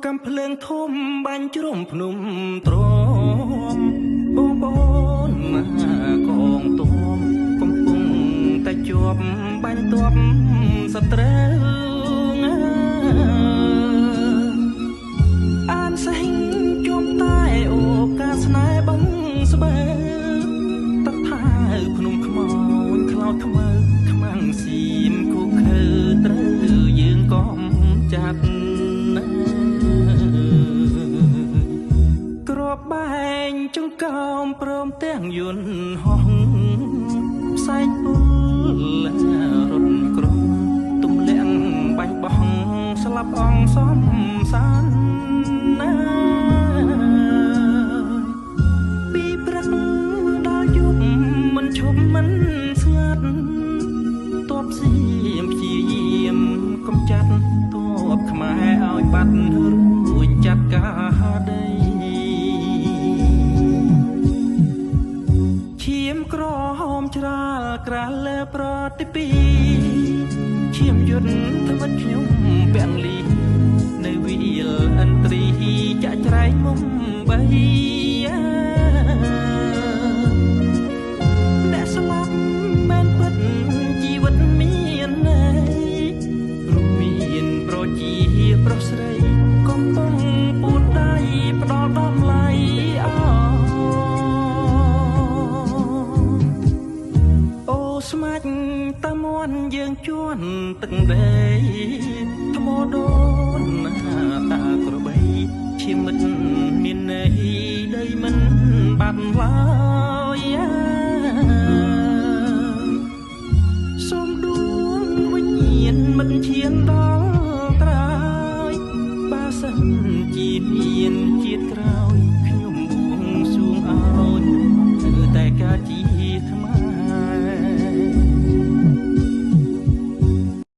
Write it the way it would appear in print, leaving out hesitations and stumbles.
កំភ្លើងធំបាញ់ជ្រុំភ្នំទ្រាំបងប្អូនមកងទុំកំពុងតែជាប់បាញ់ទប់សត្រូវអានសេងជាប់តែអូកាស្នេហ៍បងស្បែតថៅភ្នំខ្មោចខ្លោចខ្មើខ្មាំងសៀមគូខើត្រូវយើងក៏ចាត់ក្របបែងចង្កោមព្រមទាំងយន្តហោះផ្សែងពុលរត់ក្រុងទំលាក់បាញ់បោះស្លាប់អងសំសានណាពីព្រឹកដល់យប់មិនឈប់មិនស្ងាត់តបសៀមព្យាយាមកុំចាត់តបខ្មែរឲ្យបាត់រួចចាត់ការដីឈាមក្រហមច្រាលក្រាលលើប្រតិពីឈាមយន្តថ្មិតខ្ញុំពាំងលីនៅវិលអន្ត្រីចាក់ច្រែងមុំបីអ្នកស្លាប់មែនពិតជីវិតមានន័យរួមមានប្រជាប្រុសស្រីកំពុងពួតដៃផ្ដល់ដំឡៃអូស្មាច់តាមន់យើងជួនទឹកដីថ្មដូនតាក្របីឈាមមិត្តមានន័យដីមិនបាត់ឡើយសូមដួងវិញ្ញាណមិនឈានដល់ត្រើយបើសិនជាមានជាតិក្រោយខ្ញុំបួងសួងឲ្យតែការជា